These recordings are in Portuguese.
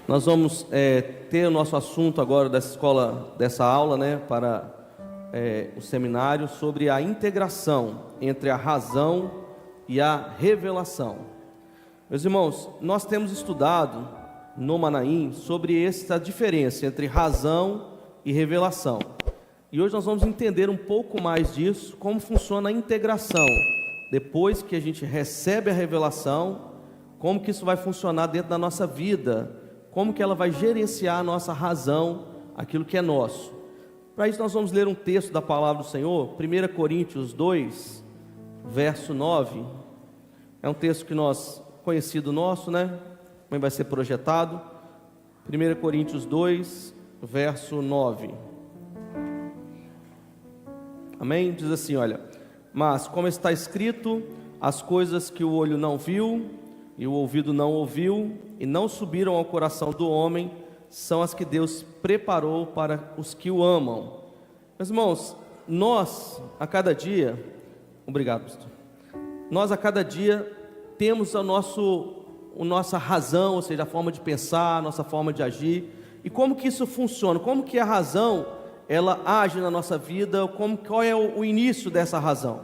Nós vamos ter o nosso assunto agora dessa escola, dessa aula, para o seminário, sobre a integração entre a razão e a revelação. Meus irmãos, nós temos estudado no Manaim sobre essa diferença entre razão e revelação. E hoje nós vamos entender um pouco mais disso, como funciona a integração. Depois que a gente recebe a revelação, como que isso vai funcionar dentro da nossa vida, como que ela vai gerenciar a nossa razão, aquilo que é nosso. Para isso nós vamos ler um texto da palavra do Senhor, 1 Coríntios 2, verso 9. É um texto que conhecido nosso, Como vai ser projetado. 1 Coríntios 2, verso 9. Amém? Diz assim, olha: mas como está escrito, as coisas que o olho não viu e o ouvido não ouviu e não subiram ao coração do homem, são as que Deus preparou para os que o amam. Meus irmãos, nós a cada dia, obrigado, pastor. Nós a cada dia temos a nossa razão, ou seja, a forma de pensar, a nossa forma de agir. E como que isso funciona? Como que a razão ela age na nossa vida? Qual é o início dessa razão?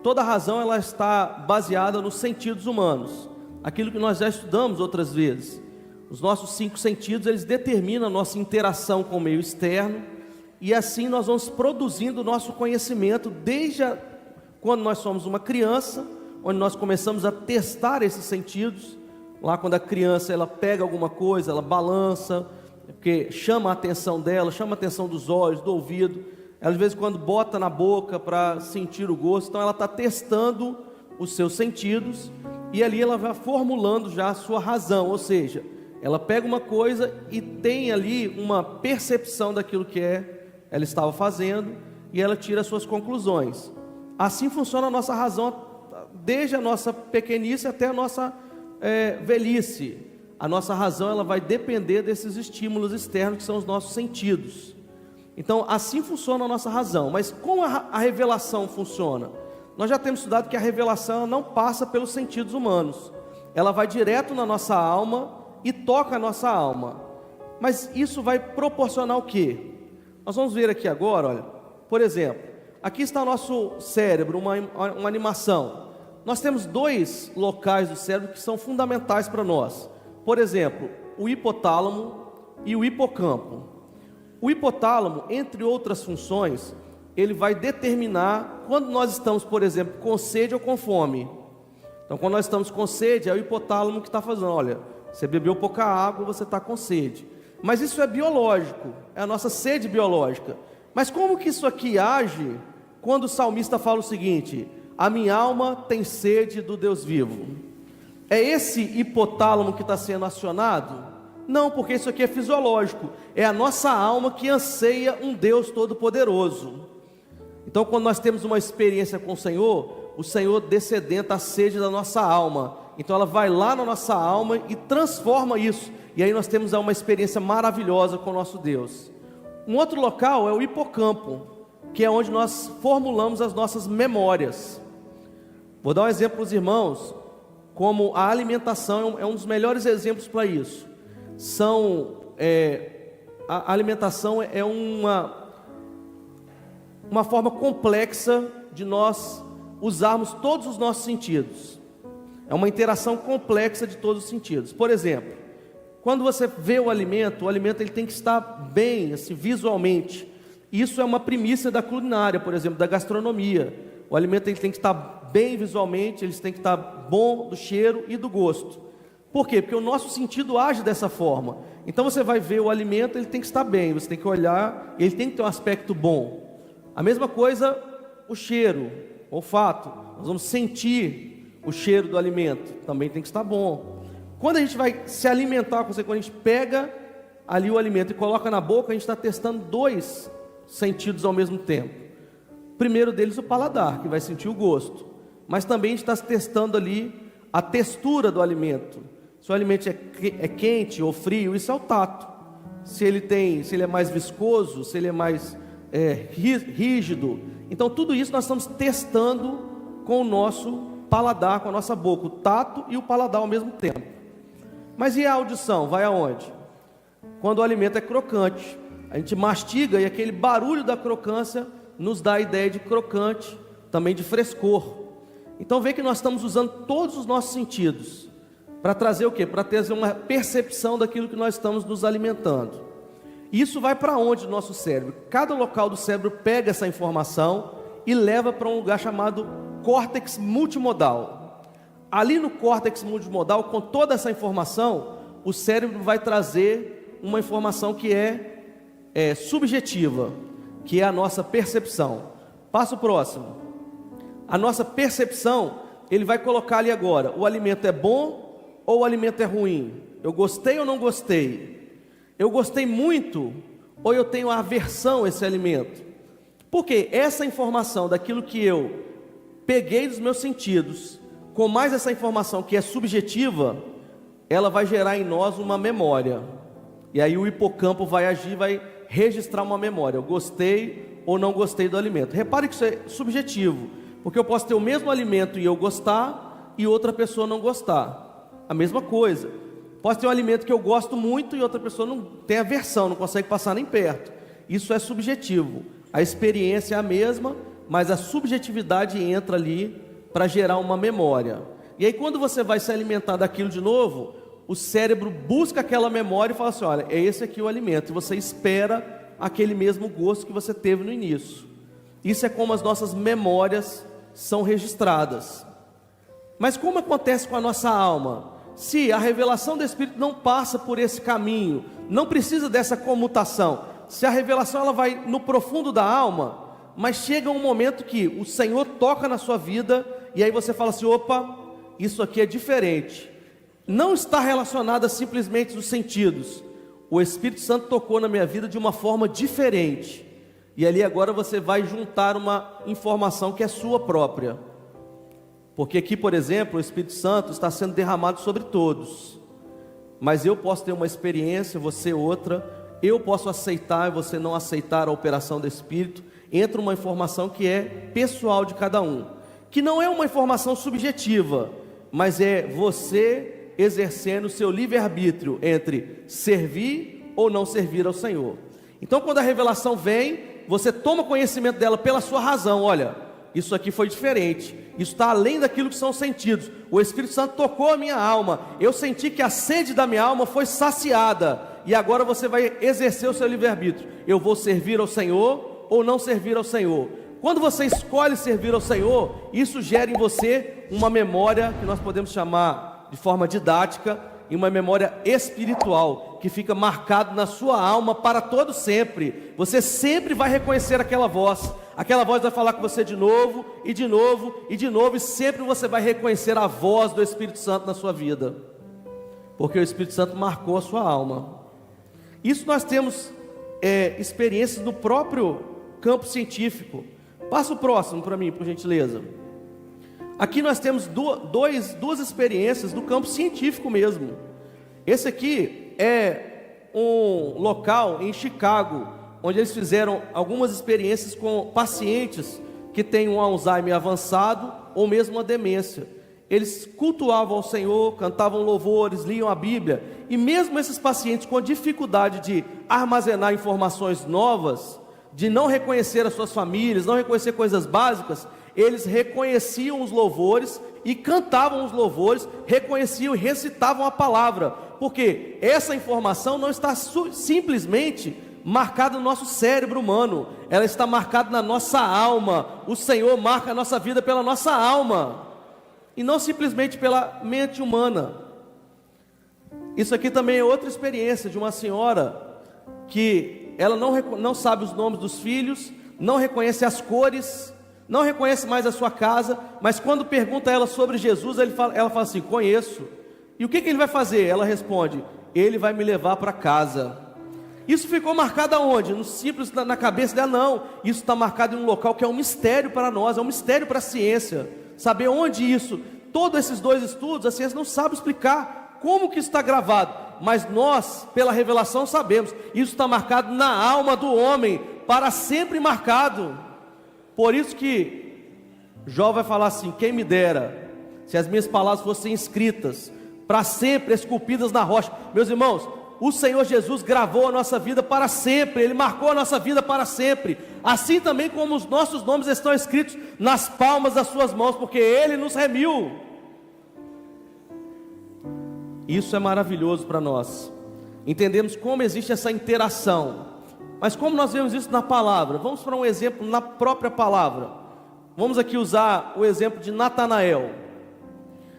Toda razão ela está baseada nos sentidos humanos, aquilo que nós já estudamos outras vezes. Os nossos 5 sentidos, eles determinam a nossa interação com o meio externo, e assim nós vamos produzindo o nosso conhecimento desde quando nós somos uma criança, onde nós começamos a testar esses sentidos. Lá quando a criança ela pega alguma coisa, ela balança, porque chama a atenção dela, chama a atenção dos olhos, do ouvido. Ela de vez em quando bota na boca para sentir o gosto. Então ela está testando os seus sentidos, e ali ela vai formulando já a sua razão, ou seja, ela pega uma coisa e tem ali uma percepção daquilo que ela estava fazendo, e ela tira as suas conclusões. Assim funciona a nossa razão, desde a nossa pequenice até a nossa velhice. A nossa razão ela vai depender desses estímulos externos, que são os nossos sentidos. Então assim funciona a nossa razão. Mas como a revelação funciona? Nós já temos estudado que a revelação não passa pelos sentidos humanos, ela vai direto na nossa alma e toca a nossa alma. Mas isso vai proporcionar o quê? Nós vamos ver aqui agora, olha, por exemplo, aqui está o nosso cérebro, uma animação. Nós temos 2 locais do cérebro que são fundamentais para nós. Por exemplo, o hipotálamo e o hipocampo. O hipotálamo, entre outras funções, ele vai determinar quando nós estamos, por exemplo, com sede ou com fome. Então, quando nós estamos com sede, é o hipotálamo que está fazendo, olha, você bebeu pouca água, você está com sede. Mas isso é biológico, é a nossa sede biológica. Mas como que isso aqui age quando o salmista fala o seguinte: a minha alma tem sede do Deus vivo? É esse hipotálamo que está sendo acionado? Não, porque isso aqui é fisiológico. É a nossa alma que anseia um Deus todo-poderoso. Então, quando nós temos uma experiência com o Senhor descedenta a sede da nossa alma. Então ela vai lá na nossa alma e transforma isso. E aí nós temos uma experiência maravilhosa com o nosso Deus. Um outro local é o hipocampo, que é onde nós formulamos as nossas memórias. Vou dar um exemplo para os irmãos, como a alimentação é um dos melhores exemplos para isso. A alimentação é uma forma complexa de nós usarmos todos os nossos sentidos. É uma interação complexa de todos os sentidos. Por exemplo, quando você vê o alimento ele tem que estar bem, assim, visualmente. Isso é uma primícia da culinária, por exemplo, da gastronomia. O alimento ele tem que estar bem visualmente, ele tem que estar bom do cheiro e do gosto. Por quê? Porque o nosso sentido age dessa forma. Então você vai ver o alimento, ele tem que estar bem, você tem que olhar, ele tem que ter um aspecto bom. A mesma coisa o cheiro, o olfato. Nós vamos sentir o cheiro do alimento, também tem que estar bom. Quando a gente vai se alimentar, quando a gente pega ali o alimento e coloca na boca, a gente está testando 2 sentidos ao mesmo tempo. O primeiro deles, o paladar, que vai sentir o gosto. Mas também a gente está testando ali a textura do alimento. Se o alimento é quente ou frio, isso é o tato. Se ele é mais viscoso, se ele é mais rígido. Então tudo isso nós estamos testando com o nosso paladar, com a nossa boca, o tato e o paladar ao mesmo tempo. Mas e a audição? Vai aonde? quando o alimento é crocante. A gente mastiga e aquele barulho da crocância nos dá a ideia de crocante, também de frescor. Então vê que nós estamos usando todos os nossos sentidos para trazer o quê? Para trazer uma percepção daquilo que nós estamos nos alimentando. Isso vai para onde no nosso cérebro? Cada local do cérebro pega essa informação e leva para um lugar chamado córtex multimodal. Ali no córtex multimodal, com toda essa informação, o cérebro vai trazer uma informação que é subjetiva, que é a nossa percepção. Passo próximo. A nossa percepção, ele vai colocar ali agora, o alimento é bom ou o alimento é ruim? Eu gostei ou não gostei? Eu gostei muito ou eu tenho aversão a esse alimento? Porque essa informação daquilo que eu peguei dos meus sentidos, com mais essa informação que é subjetiva, ela vai gerar em nós uma memória. E aí o hipocampo vai agir, vai registrar uma memória. Eu gostei ou não gostei do alimento. Repare que isso é subjetivo, porque eu posso ter o mesmo alimento e eu gostar e outra pessoa não gostar. A mesma coisa. Posso ter um alimento que eu gosto muito e outra pessoa não tem aversão, não consegue passar nem perto. Isso é subjetivo. A experiência é a mesma, mas a subjetividade entra ali para gerar uma memória. E aí quando você vai se alimentar daquilo de novo, o cérebro busca aquela memória e fala assim, olha, é esse aqui o alimento. E você espera aquele mesmo gosto que você teve no início. Isso é como as nossas memórias são registradas. Mas como acontece com a nossa alma? Se a revelação do Espírito não passa por esse caminho, não precisa dessa comutação. Se a revelação ela vai no profundo da alma, mas chega um momento que o Senhor toca na sua vida, e aí você fala assim, opa, isso aqui é diferente. Não está relacionado a simplesmente os sentidos. O Espírito Santo tocou na minha vida de uma forma diferente. E ali agora você vai juntar uma informação que é sua própria. Porque aqui, por exemplo, o Espírito Santo está sendo derramado sobre todos. Mas eu posso ter uma experiência, você outra. Eu posso aceitar e você não aceitar a operação do Espírito. Entra uma informação que é pessoal de cada um. Que não é uma informação subjetiva, mas é você exercendo o seu livre-arbítrio entre servir ou não servir ao Senhor. Então quando a revelação vem, você toma conhecimento dela pela sua razão. Olha, isso aqui foi diferente, isso está além daquilo que são os sentidos. O Espírito Santo tocou a minha alma, eu senti que a sede da minha alma foi saciada, e agora você vai exercer o seu livre-arbítrio. Eu vou servir ao Senhor ou não servir ao Senhor? Quando você escolhe servir ao Senhor, isso gera em você uma memória que nós podemos chamar de forma didática, e uma memória espiritual, que fica marcado na sua alma para todo sempre. Você sempre vai reconhecer aquela voz vai falar com você de novo, e de novo, e de novo, e sempre você vai reconhecer a voz do Espírito Santo na sua vida, porque o Espírito Santo marcou a sua alma. Isso nós temos experiências no próprio campo científico. Passa o próximo para mim, por gentileza. Aqui nós temos duas experiências do campo científico mesmo. Esse aqui é um local em Chicago, onde eles fizeram algumas experiências com pacientes que têm um Alzheimer avançado ou mesmo uma demência. Eles cultuavam ao Senhor, cantavam louvores, liam a Bíblia, e mesmo esses pacientes com dificuldade de armazenar informações novas, de não reconhecer as suas famílias, não reconhecer coisas básicas, eles reconheciam os louvores e cantavam os louvores, reconheciam e recitavam a palavra, porque essa informação não está simplesmente marcada no nosso cérebro humano, ela está marcada na nossa alma. O Senhor marca a nossa vida pela nossa alma, e não simplesmente pela mente humana. Isso aqui também é outra experiência de uma senhora, que ela não sabe os nomes dos filhos, não reconhece as cores, não reconhece mais a sua casa, mas quando pergunta a ela sobre Jesus, ela fala assim, conheço. E o que ele vai fazer? Ela responde, ele vai me levar para casa. Isso ficou marcado aonde? No simples, na cabeça dela? Não, isso está marcado em um local que é um mistério para nós, é um mistério para a ciência, saber onde isso, todos esses dois estudos, a ciência não sabe explicar como que isso está gravado, mas nós, pela revelação, sabemos, isso está marcado na alma do homem, para sempre marcado. Por isso que Jó vai falar assim, quem me dera, se as minhas palavras fossem escritas, para sempre esculpidas na rocha. Meus irmãos, o Senhor Jesus gravou a nossa vida para sempre, Ele marcou a nossa vida para sempre, assim também como os nossos nomes estão escritos nas palmas das suas mãos, porque Ele nos remiu. Isso é maravilhoso para nós, entendemos como existe essa interação, mas como nós vemos isso na palavra? Vamos para um exemplo na própria palavra, vamos aqui usar o exemplo de Natanael.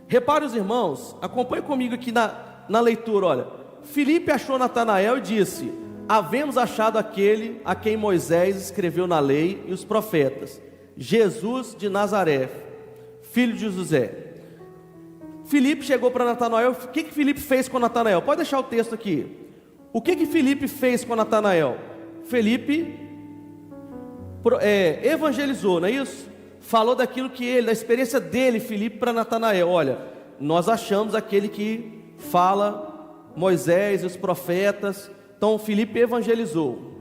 Repare os irmãos, acompanhe comigo aqui na leitura, olha, Filipe achou Natanael e disse: havemos achado aquele a quem Moisés escreveu na lei e os profetas, Jesus de Nazaré, filho de José. Filipe chegou para Natanael. O que Filipe fez com Natanael? Pode deixar o texto aqui. O que Filipe fez com Natanael? Filipe evangelizou, não é isso? Falou daquilo que ele, da experiência dele, Filipe, para Natanael. Olha, nós achamos aquele que fala Moisés e os profetas. Então Filipe evangelizou.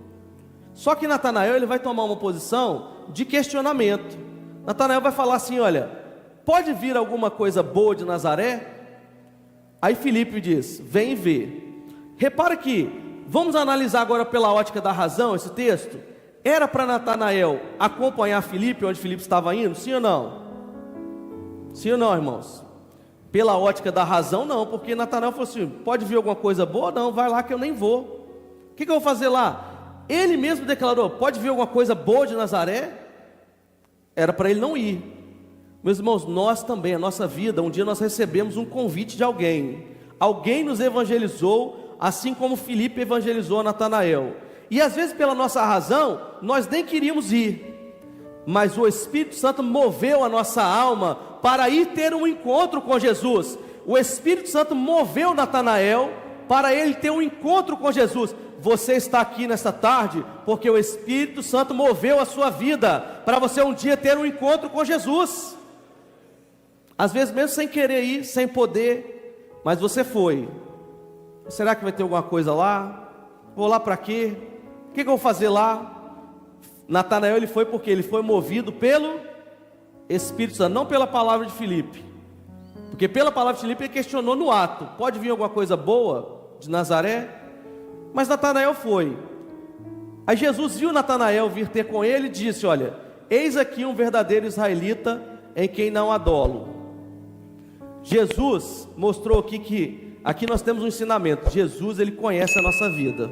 Só que Natanael, ele vai tomar uma posição de questionamento. Natanael vai falar assim: olha, pode vir alguma coisa boa de Nazaré? Aí Filipe diz: vem ver. Repara que, vamos analisar agora pela ótica da razão esse texto. Era para Natanael acompanhar Filipe onde Filipe estava indo? Sim ou não? Sim ou não, irmãos? Pela ótica da razão, não, porque Natanael falou assim: pode vir alguma coisa boa? Não, vai lá que eu nem vou. O que eu vou fazer lá? Ele mesmo declarou: pode vir alguma coisa boa de Nazaré? Era para ele não ir. Meus irmãos, nós também, a nossa vida, um dia nós recebemos um convite de alguém. Alguém nos evangelizou, assim como Filipe evangelizou a Natanael. E às vezes pela nossa razão, nós nem queríamos ir, mas o Espírito Santo moveu a nossa alma para ir ter um encontro com Jesus. O Espírito Santo moveu Natanael para ele ter um encontro com Jesus. Você está aqui nesta tarde porque o Espírito Santo moveu a sua vida para você um dia ter um encontro com Jesus. Às vezes mesmo sem querer ir, sem poder, mas você foi. Será que vai ter alguma coisa lá? Vou lá para quê? O que eu vou fazer lá? Natanael, ele foi porque ele foi movido pelo Espírito Santo, não pela palavra de Filipe. Porque pela palavra de Filipe ele questionou no ato: pode vir alguma coisa boa de Nazaré? Mas Natanael foi. Aí Jesus viu Natanael vir ter com ele e disse: olha, eis aqui um verdadeiro israelita em quem não há dolo. Jesus mostrou aqui que aqui nós temos um ensinamento. Jesus, ele conhece a nossa vida.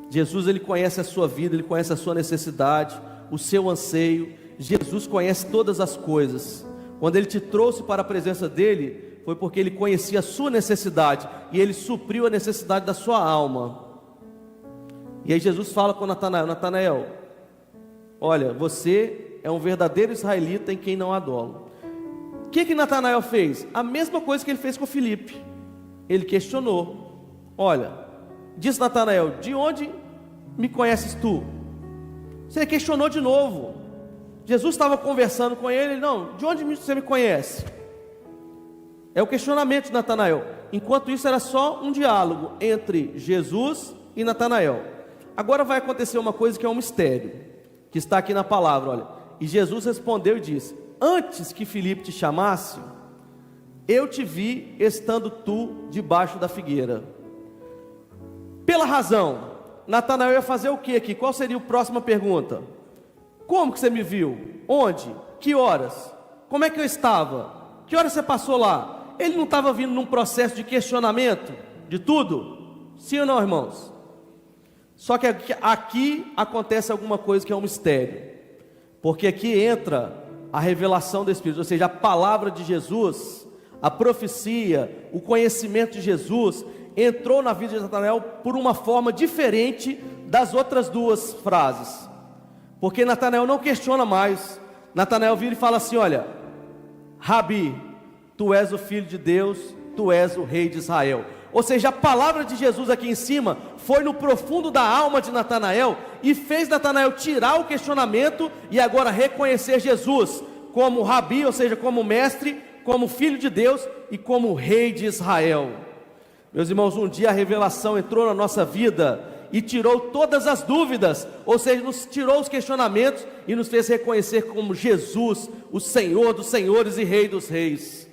Jesus, ele conhece a sua vida, ele conhece a sua necessidade, o seu anseio. Jesus conhece todas as coisas. Quando ele te trouxe para a presença dele, foi porque ele conhecia a sua necessidade e ele supriu a necessidade da sua alma. E aí Jesus fala com Natanael: Natanael, olha, você é um verdadeiro israelita em quem não há dolo. O que Natanael fez? A mesma coisa que ele fez com Filipe. Ele questionou. Olha, disse Natanael: de onde me conheces tu? Você questionou de novo. Jesus estava conversando com ele: não, de onde você me conhece? É o questionamento de Natanael. Enquanto isso era só um diálogo entre Jesus e Natanael. Agora vai acontecer uma coisa que é um mistério, que está aqui na palavra, olha. E Jesus respondeu e disse: antes que Filipe te chamasse, eu te vi estando tu debaixo da figueira. Pela razão, Natanael ia fazer o que aqui? Qual seria a próxima pergunta? Como que você me viu? Onde? Que horas? Como é que eu estava? Que horas você passou lá? Ele não estava vindo num processo de questionamento de tudo? Sim ou não, irmãos? Só que aqui acontece alguma coisa que é um mistério, porque aqui entra a revelação do Espírito, ou seja, a palavra de Jesus, a profecia, o conhecimento de Jesus entrou na vida de Natanael por uma forma diferente das outras duas frases. Porque Natanael não questiona mais. Natanael vira e fala assim: olha, Rabi, tu és o Filho de Deus, tu és o Rei de Israel. Ou seja, a palavra de Jesus aqui em cima foi no profundo da alma de Natanael e fez Natanael tirar o questionamento e agora reconhecer Jesus como Rabi, ou seja, como mestre, como Filho de Deus e como Rei de Israel. Meus irmãos, um dia a revelação entrou na nossa vida e tirou todas as dúvidas, ou seja, nos tirou os questionamentos e nos fez reconhecer como Jesus, o Senhor dos senhores e Rei dos reis.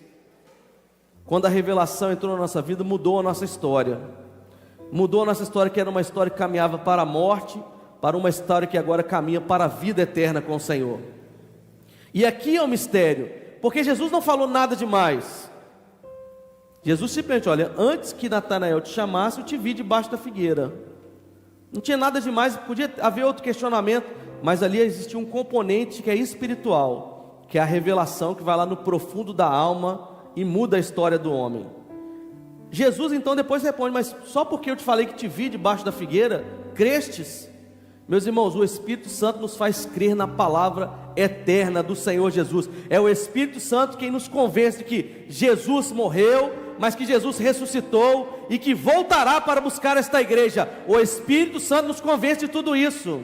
Quando a revelação entrou na nossa vida, mudou a nossa história. Mudou a nossa história, que era uma história que caminhava para a morte, para uma história que agora caminha para a vida eterna com o Senhor. E aqui é o mistério, porque Jesus não falou nada demais. Jesus simplesmente, olha, antes que Natanael te chamasse, eu te vi debaixo da figueira. Não tinha nada demais, podia haver outro questionamento, mas ali existia um componente que é espiritual, que é a revelação que vai lá no profundo da alma e muda a história do homem. Jesus então depois responde, mas só porque eu te falei que te vi debaixo da figueira, crestes? Meus irmãos, o Espírito Santo nos faz crer na palavra eterna do Senhor Jesus. É o Espírito Santo quem nos convence de que Jesus morreu, mas que Jesus ressuscitou e que voltará para buscar esta igreja. O Espírito Santo nos convence de tudo isso.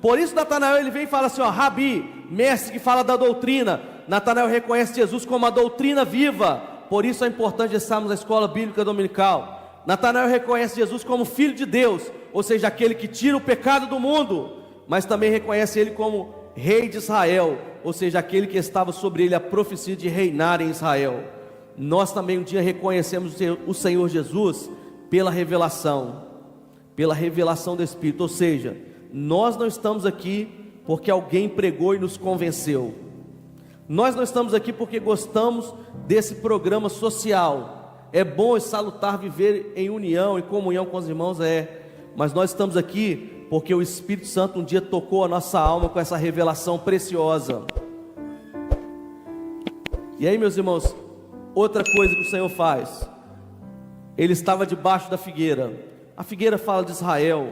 Por isso Natanael ele vem e fala assim, ó, Rabi, mestre que fala da doutrina. Natanael reconhece Jesus como a doutrina viva. Por isso é importante estarmos na escola bíblica dominical. Natanael reconhece Jesus como Filho de Deus, ou seja, aquele que tira o pecado do mundo, mas também reconhece Ele como Rei de Israel, ou seja, aquele que estava sobre ele a profecia de reinar em Israel. Nós também um dia reconhecemos o Senhor Jesus pela revelação do Espírito, ou seja, nós não estamos aqui porque alguém pregou e nos convenceu. Nós não estamos aqui porque gostamos desse programa social. É bom e salutar viver em união e comunhão com os irmãos, mas nós estamos aqui porque o Espírito Santo um dia tocou a nossa alma com essa revelação preciosa. E aí, meus irmãos, outra coisa que o Senhor faz, Ele estava debaixo da figueira. A figueira fala de Israel,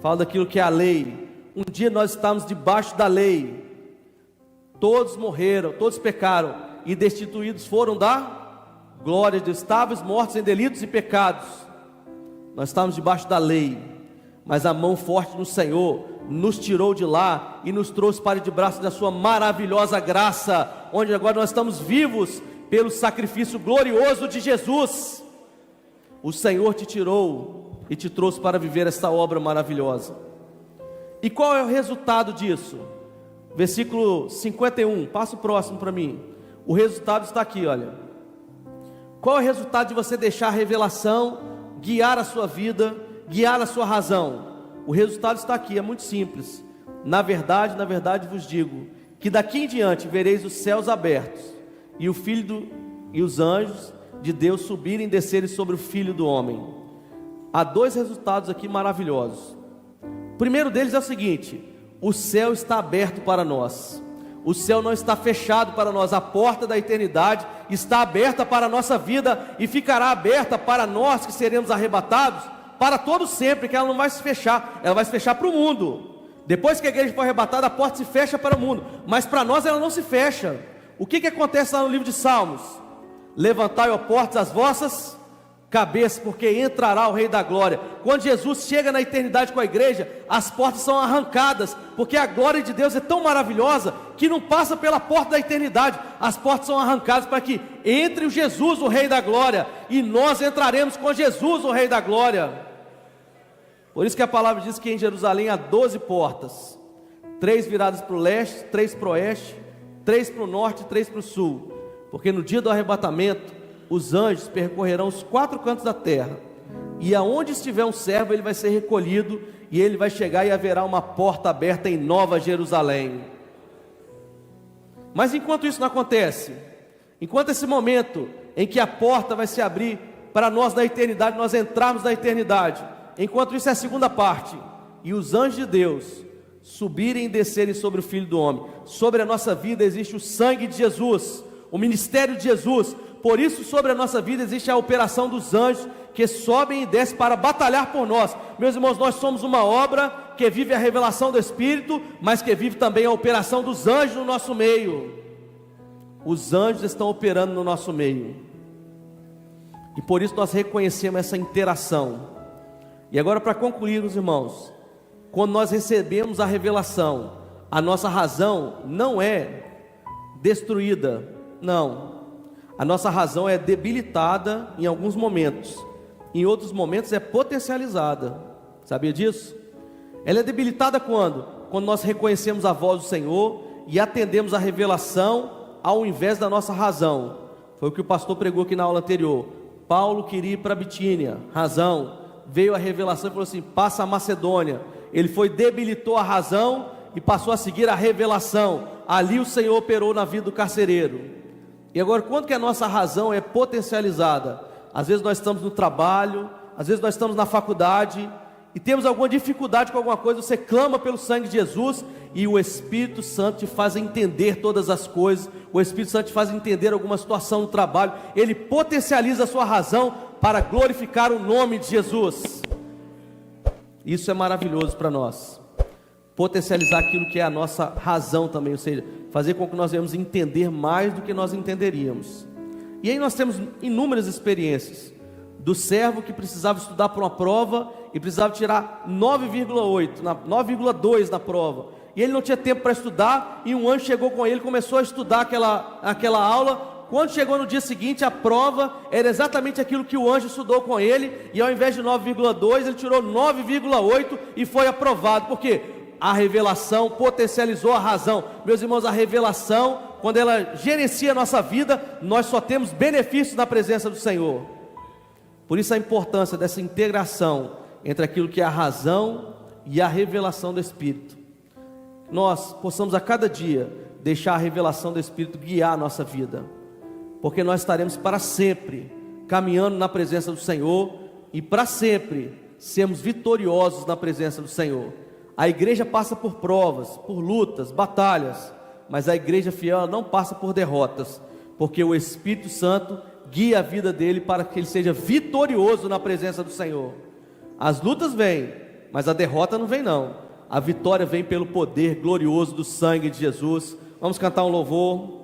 fala daquilo que é a lei. Um dia nós estávamos debaixo da lei, todos morreram, todos pecaram e destituídos foram da glória de Deus. Estávamos mortos em delitos e pecados, nós estávamos debaixo da lei, mas a mão forte do Senhor nos tirou de lá e nos trouxe para de braço da sua maravilhosa graça, onde agora nós estamos vivos pelo sacrifício glorioso de Jesus. O Senhor te tirou e te trouxe para viver esta obra maravilhosa. E qual é o resultado disso? Versículo 51, passa o próximo para mim. O resultado está aqui, olha. Qual é o resultado de você deixar a revelação guiar a sua vida, guiar a sua razão? O resultado está aqui, é muito simples. Na verdade vos digo, que daqui em diante vereis os céus abertos, e o Filho e os anjos de Deus subirem e descerem sobre o Filho do Homem. Há dois resultados aqui maravilhosos. O primeiro deles é o seguinte: o céu está aberto para nós. O céu não está fechado para nós, a porta da eternidade está aberta para a nossa vida e ficará aberta para nós que seremos arrebatados para todo sempre, que ela não vai se fechar, ela vai se fechar para o mundo. Depois que a igreja for arrebatada, a porta se fecha para o mundo, mas para nós ela não se fecha. O que acontece lá no livro de Salmos? Levantai, ó portas, as vossas cabeças, porque entrará o Rei da Glória. Quando Jesus chega na eternidade com a igreja, as portas são arrancadas, porque a glória de Deus é tão maravilhosa, que não passa pela porta da eternidade. As portas são arrancadas para que entre o Jesus, o Rei da Glória, e nós entraremos com Jesus, o Rei da Glória. Por isso que a palavra diz que em Jerusalém há 12 portas, 3 viradas para o leste, 3 para o oeste, 3 para o norte e 3 para o sul, porque no dia do arrebatamento os anjos percorrerão os 4 cantos da terra, e aonde estiver um servo, ele vai ser recolhido, e ele vai chegar e haverá uma porta aberta em Nova Jerusalém. Mas enquanto isso não acontece, enquanto esse momento em que a porta vai se abrir para nós na eternidade, nós entrarmos na eternidade, enquanto isso é a segunda parte, e os anjos de Deus subirem e descerem sobre o Filho do Homem. Sobre a nossa vida existe o sangue de Jesus, o ministério de Jesus. Por isso sobre a nossa vida existe a operação dos anjos, que sobem e descem para batalhar por nós. Meus irmãos, nós somos uma obra que vive a revelação do Espírito, mas que vive também a operação dos anjos no nosso meio. Os anjos estão operando no nosso meio, e por isso nós reconhecemos essa interação. E agora, para concluir, meus irmãos, quando nós recebemos a revelação, a nossa razão não é destruída, não. A nossa razão é debilitada em alguns momentos, em outros momentos é potencializada. Sabia disso? Ela é debilitada quando? Quando nós reconhecemos a voz do Senhor e atendemos a revelação ao invés da nossa razão. Foi o que o pastor pregou aqui na aula anterior. Paulo queria ir para Bitínia, razão. veio a revelação e falou assim: passa a Macedônia. Ele foi, debilitou a razão e passou a seguir a revelação. Ali o Senhor operou na vida do carcereiro. E agora, quando que a nossa razão é potencializada? Às vezes nós estamos no trabalho, às vezes nós estamos na faculdade e temos alguma dificuldade com alguma coisa, você clama pelo sangue de Jesus e o Espírito Santo te faz entender todas as coisas, o Espírito Santo te faz entender alguma situação no trabalho, ele potencializa a sua razão para glorificar o nome de Jesus. Isso é maravilhoso para nós, potencializar aquilo que é a nossa razão também, ou seja, fazer com que nós venhamos entender mais do que nós entenderíamos. E aí nós temos inúmeras experiências, do servo que precisava estudar para uma prova e precisava tirar 9,8, 9,2 na prova, e ele não tinha tempo para estudar, e um anjo chegou com ele, começou a estudar aquela aula. Quando chegou no dia seguinte, a prova era exatamente aquilo que o anjo estudou com ele, e ao invés de 9,2, ele tirou 9,8 e foi aprovado. Por quê? A revelação potencializou a razão. Meus irmãos, a revelação, quando ela gerencia a nossa vida, nós só temos benefícios na presença do Senhor. Por isso a importância dessa integração entre aquilo que é a razão e a revelação do Espírito. Nós possamos a cada dia deixar a revelação do Espírito guiar a nossa vida, porque nós estaremos para sempre caminhando na presença do Senhor e para sempre sermos vitoriosos na presença do Senhor. A igreja passa por provas, por lutas, batalhas, mas a igreja fiel não passa por derrotas, porque o Espírito Santo guia a vida dele para que ele seja vitorioso na presença do Senhor. As lutas vêm, mas a derrota não vem não. A vitória vem pelo poder glorioso do sangue de Jesus. Vamos cantar um louvor.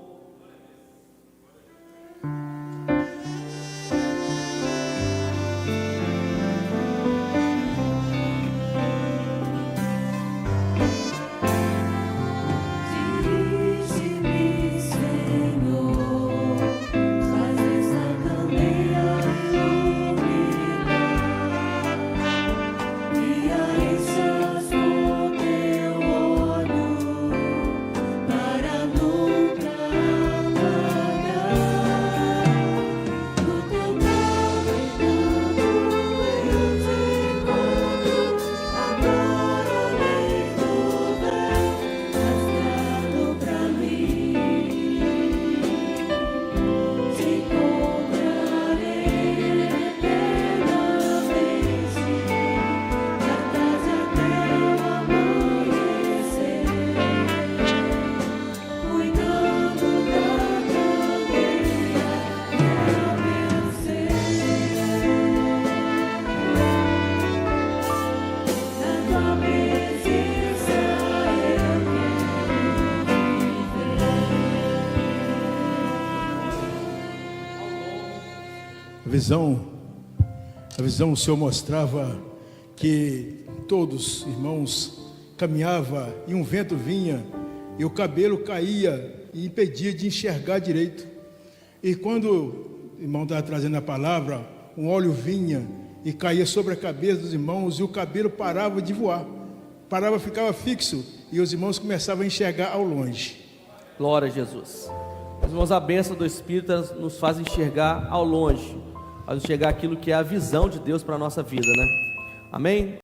A visão o Senhor mostrava que todos, irmãos, caminhava e um vento vinha e o cabelo caía e impedia de enxergar direito. E quando o irmão estava trazendo a palavra, um óleo vinha e caía sobre a cabeça dos irmãos e o cabelo parava de voar, ficava fixo e os irmãos começavam a enxergar ao longe. Glória a Jesus. Meus irmãos, a bênção do Espírito nos faz enxergar ao longe, faz enxergar aquilo que é a visão de Deus para a nossa vida, né? Amém?